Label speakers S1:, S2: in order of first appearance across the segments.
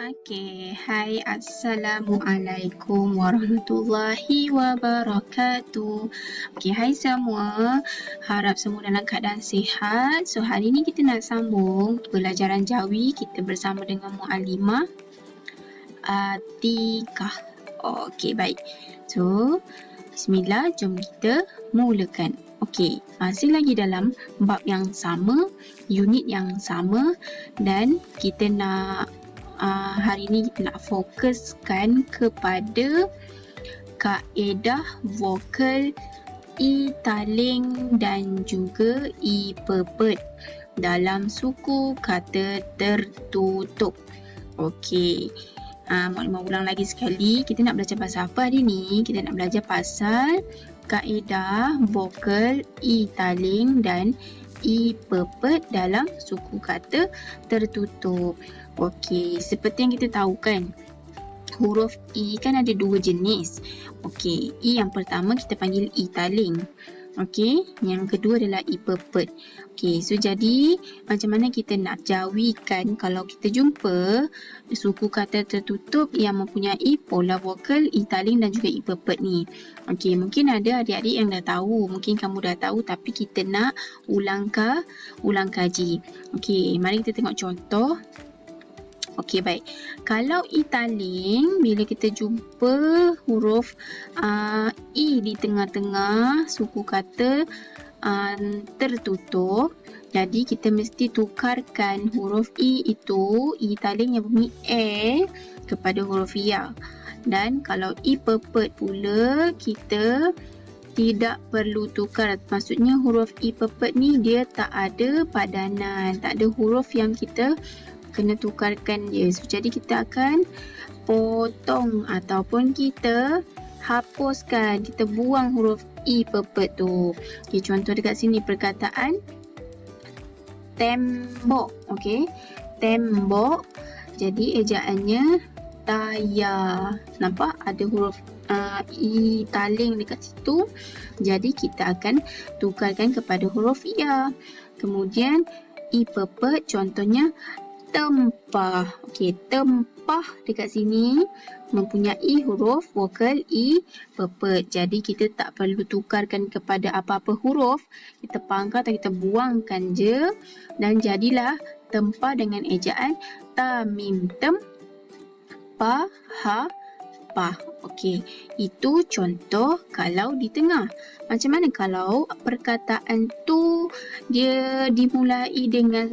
S1: Hai, Assalamualaikum warahmatullahi wabarakatuh. Hai semua. Harap semua dalam keadaan sihat. So, hari ni kita nak sambung pelajaran Jawi kita bersama dengan Muallimah Atikah. Baik. So, bismillah, jom kita mulakan. Masih lagi dalam bab yang sama, unit yang sama, dan kita nak hari ni kita nak fokuskan kepada kaedah vokal e-taling dan juga e-pepet dalam suku kata tertutup. Mau ulang lagi sekali, kita nak belajar pasal apa hari ni? Kita nak belajar pasal kaedah vokal e-taling dan e-pepet dalam suku kata tertutup. Seperti yang kita tahu kan, huruf E kan ada dua jenis. E yang pertama kita panggil e-taling. Yang kedua adalah e-pepet. So jadi macam mana kita nak jawikan kalau kita jumpa suku kata tertutup yang mempunyai pola vokal e-taling dan juga e-pepet ni. Mungkin ada adik-adik yang dah tahu, mungkin kamu dah tahu, tapi kita nak ulang kaji. Mari kita tengok contoh. Baik. Kalau e-taling, bila kita jumpa huruf E di tengah-tengah suku kata tertutup, jadi kita mesti tukarkan huruf E itu, e-taling yang berbunyi E, kepada huruf Ya. Dan kalau e-pepet pula, kita tidak perlu tukar. Maksudnya huruf e-pepet ni dia tak ada padanan, tak ada huruf yang kita kena tukarkan dia. Jadi kita akan potong ataupun kita hapuskan, kita buang huruf e-pepet tu. Contoh dekat sini perkataan tembok. Tembok. Jadi ejaannya taya. Nampak ada huruf e-taling dekat situ. Jadi kita akan tukarkan kepada huruf Ya. Kemudian e-pepet contohnya tempah. Tempah dekat sini mempunyai huruf vokal e-pepet. Jadi kita tak perlu tukarkan kepada apa-apa huruf. Kita pangkal atau kita buangkan je dan jadilah tempah dengan ejaan ta mim tem pa ha pah. Itu contoh kalau di tengah. Macam mana kalau perkataan tu dia dimulai dengan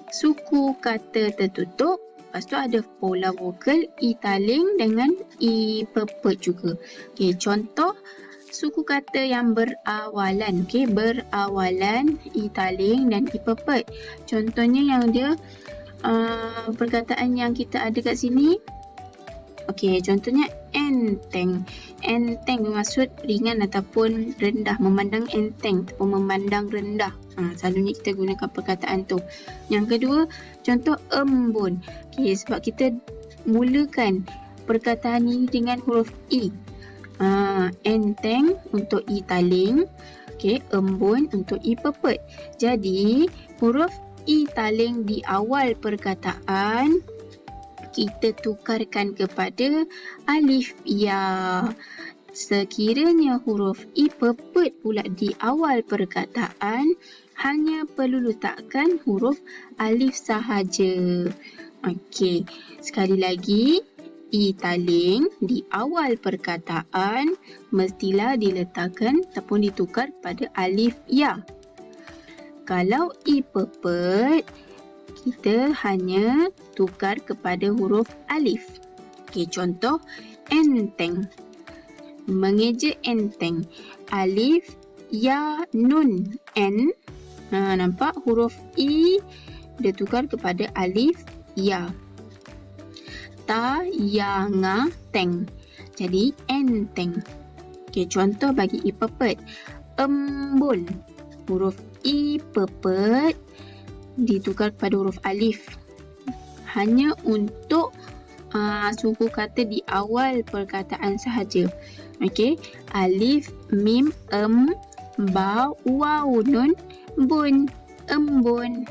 S1: suku kata tertutup, lepas tu ada pola vokal e-taling dengan e-pepet juga. Contoh suku kata yang berawalan. Berawalan e-taling dan e-pepet. Contohnya yang dia perkataan yang kita ada kat sini. Contohnya enteng. Enteng bermaksud ringan ataupun rendah, memandang enteng ataupun memandang rendah. Selalunya kita gunakan perkataan tu. Yang kedua, contoh embun. Sebab kita mulakan perkataan ini dengan huruf E. Enteng untuk e-taling. Embun untuk e-pepet. Jadi, huruf e-taling di awal perkataan kita tukarkan kepada alif Ya. Sekiranya huruf e-pepet pula di awal perkataan, hanya perlu letakkan huruf alif sahaja. Sekali lagi, e-taling di awal perkataan mestilah diletakkan ataupun ditukar pada alif Ya. Kalau e-pepet, kita hanya tukar kepada huruf alif. Contoh enteng. Mengeja enteng. Alif, Ya, Nun, N. Nampak huruf E dia tukar kepada alif Ya. Ta, Ya, Nga, Teng. Jadi enteng. Contoh bagi e-pepet. Embun. Huruf e-pepet ditukar kepada huruf alif. Hanya untuk suku kata di awal perkataan sahaja. Alif, mim, ba, waw, nun, bun, embun.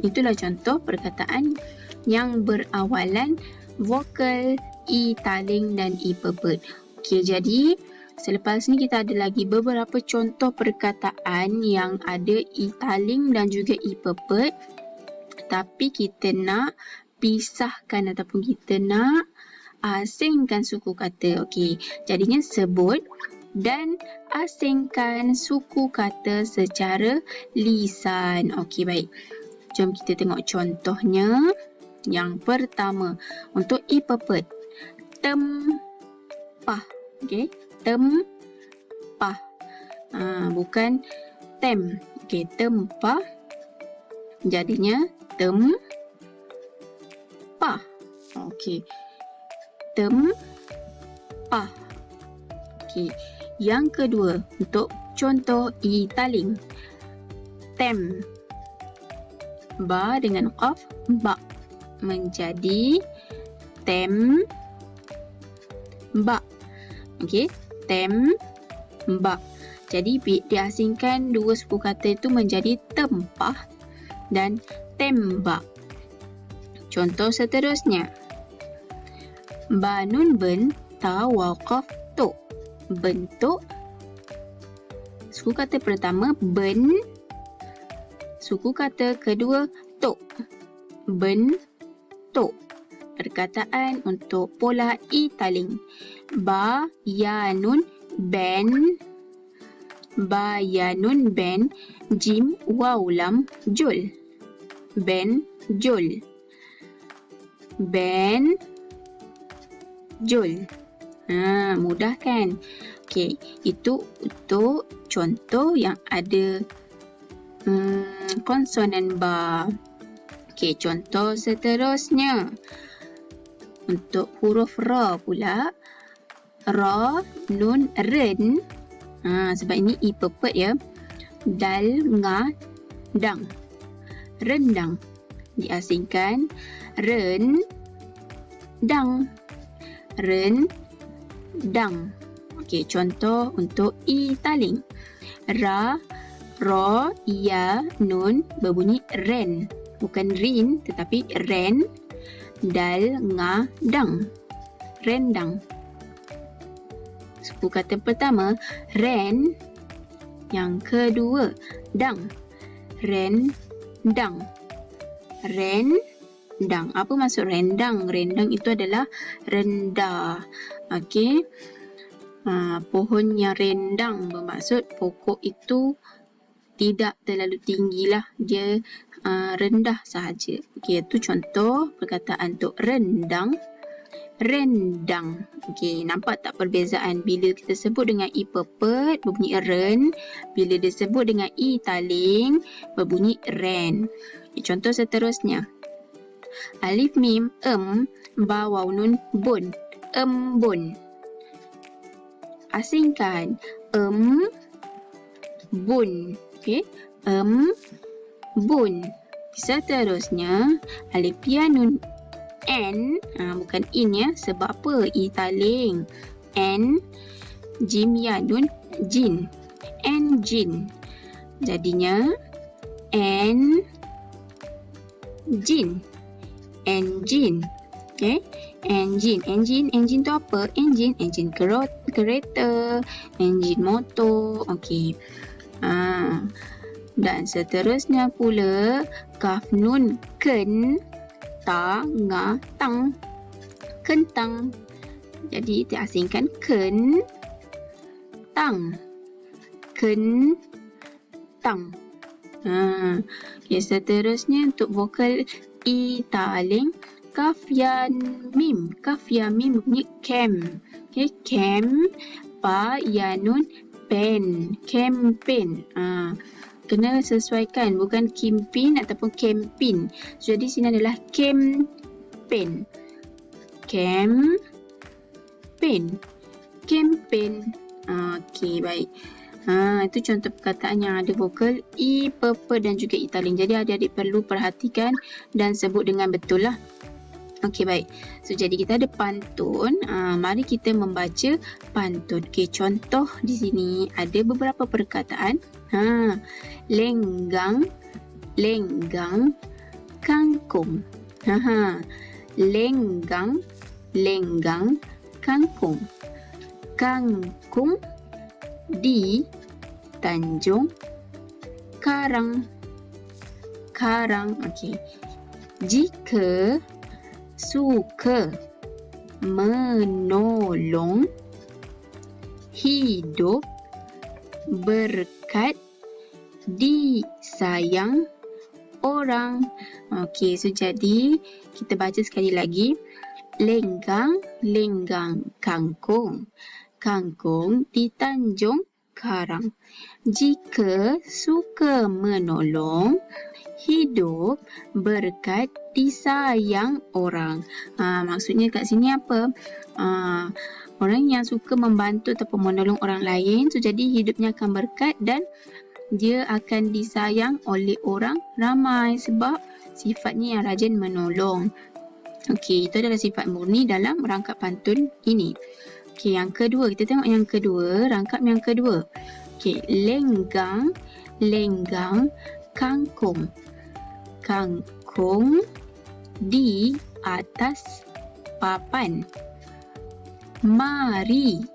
S1: Itulah contoh perkataan yang berawalan vokal i taling dan e-pepet. Okey, jadi selepas ni kita ada lagi beberapa contoh perkataan yang ada i taling dan juga e-pepet, tapi kita nak pisahkan ataupun kita nak asingkan suku kata. Okey, jadinya sebut dan asingkan suku kata secara lisan. Okey, baik. Jom kita tengok contohnya. Yang pertama, untuk e-pepet. Tempah. Okey, tempah. Bukan tem. Okey, tempah. Jadinya tempah. Okey. Tempah. Okey. Yang kedua, untuk contoh i taling. Tem. Ba dengan qaf, ba. Menjadi tem. Ba. Okey. Tem. Ba. Jadi diasingkan dua suku kata itu menjadi tempah dan tembak. Contoh seterusnya. Banun ben tawaqaf tu. Bentuk suku kata pertama ben, suku kata kedua tok. Bentuk. Perkataan untuk pola i taling. Ba ya nun ben. Ba ya nun ben. Jim waw lam jul. Ben jul. Ben jul. Mudah kan? Okey, itu untuk contoh yang ada konsonan ba. Okey, contoh seterusnya. Untuk huruf ra pula. Ra, nun, ren. Sebab ini e-pepet ya. Dal, nga, dang. Rendang. Diasingkan. Ren, dang. Ren, dang. Okey, contoh untuk i taling. Ra, ro, ya, nun berbunyi ren. Bukan rin tetapi ren. Dal, nga, dang. Rendang. Suku kata pertama ren. Yang kedua dang. Rendang. Rendang. Apa maksud rendang? Rendang itu adalah rendah. Okey. Pohon yang rendang bermaksud pokok itu tidak terlalu tinggilah, dia rendah sahaja. Okey, itu contoh perkataan untuk rendang. Rendang. Okey, nampak tak perbezaan bila kita sebut dengan e-pepet berbunyi ren, bila disebut dengan i taling berbunyi ren. Okay, contoh seterusnya. Alif mim ba waw nun bun. Embun. Asingkan bun. Okey, bun. Seterusnya alif ya nun n, bukan in ya, sebab apa? I taling. N, jim ya nun jin. Engine. Jadinya n jin. Engine. Okey, engine. Engine tu apa? Engine kereta, engine motor. Okey. Dan seterusnya pula kaf nun ken, ta, nga, tang. Kentang. Jadi diasingkan ken, tang. Kentang. Okay, seterusnya untuk vokal i taling. Kaf ya mim. Kaf ya mim bunyi kem. Okay, kem. Pa ya nun pen. Campaign. Kena sesuaikan, bukan kimpin ataupun campaign. Jadi sini adalah campaign. Campaign. Okey, baik. Itu contoh perkataan yang ada vokal i, pepet dan juga i taling. Jadi adik-adik perlu perhatikan dan sebut dengan betul lah. Okey, baik. So, jadi kita ada pantun. Mari kita membaca pantun. Okey, contoh di sini ada beberapa perkataan. Lenggang, kangkung. Haha. Lenggang, lenggang kangkung. Kangkung di Tanjung Karang. Karang, okey. Jika suka menolong, hidup berkat disayang orang. Okey, so jadi kita baca sekali lagi. Lenggang, lenggang kangkung. Kangkung di Tanjung Karang. Jika suka menolong, hidup berkat disayang orang. Maksudnya kat sini apa? Orang yang suka membantu ataupun menolong orang lain, so jadi hidupnya akan berkat dan dia akan disayang oleh orang ramai sebab sifatnya yang rajin menolong. Okey, itu adalah sifat murni dalam rangkap pantun ini. Okey, yang kedua, kita tengok yang kedua, rangkap yang kedua. Okey, lenggang, lenggang kangkung. Kangkung di atas papan. Mari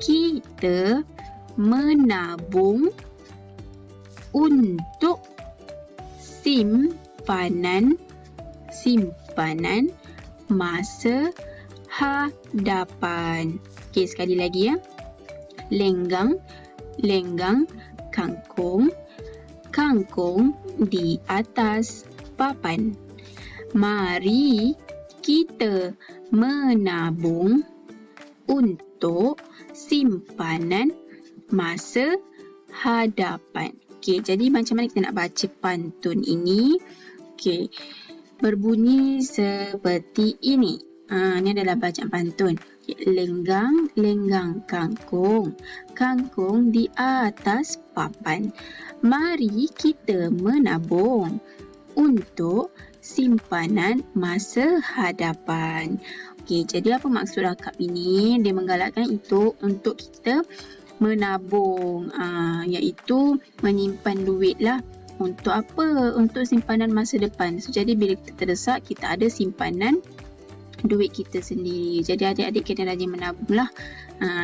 S1: kita menabung untuk simpanan masa hadapan. Okey, sekali lagi ya. Lenggang, lenggang kangkung. Kangkung di atas papan. Mari kita menabung untuk simpanan masa hadapan. Okey, jadi macam mana kita nak baca pantun ini? Okey, berbunyi seperti ini. Ini adalah bacaan pantun. Okay. Lenggang, lenggang kangkung. Kangkung di atas papan. Mari kita menabung untuk simpanan masa hadapan. Okey, jadi apa maksud rangkap ini? Dia menggalakkan itu untuk kita menabung, iaitu menyimpan duit lah. Untuk apa? Untuk simpanan masa depan. So, jadi bila kita terdesak, kita ada simpanan duit kita sendiri. Jadi adik-adik kena rajin menabung lah.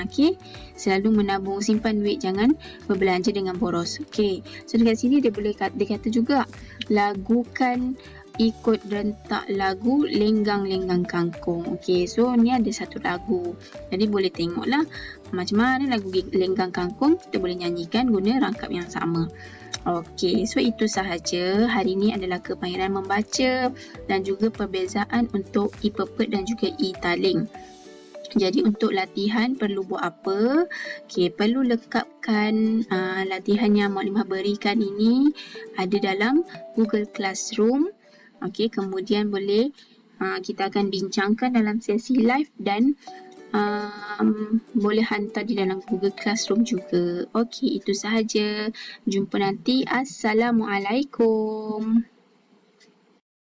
S1: Okey, selalu menabung, simpan duit, jangan berbelanja dengan boros. Okey, so dekat sini dia kata juga lagukan ikut rentak lagu Lenggang-Lenggang Kangkung. Okey, so ni ada satu lagu. Jadi boleh tengoklah macam mana lagu Lenggang Kangkung kita boleh nyanyikan guna rangkap yang sama. Okey, so itu sahaja. Hari ini adalah kemahiran membaca dan juga perbezaan untuk e-pepet dan juga e-taling. Jadi untuk latihan perlu buat apa? Okey, perlu lekapkan latihan yang Maklimah berikan ini ada dalam Google Classroom. Okey, kemudian boleh kita akan bincangkan dalam sesi live dan boleh hantar di dalam Google Classroom juga. Okey, itu sahaja. Jumpa nanti. Assalamualaikum.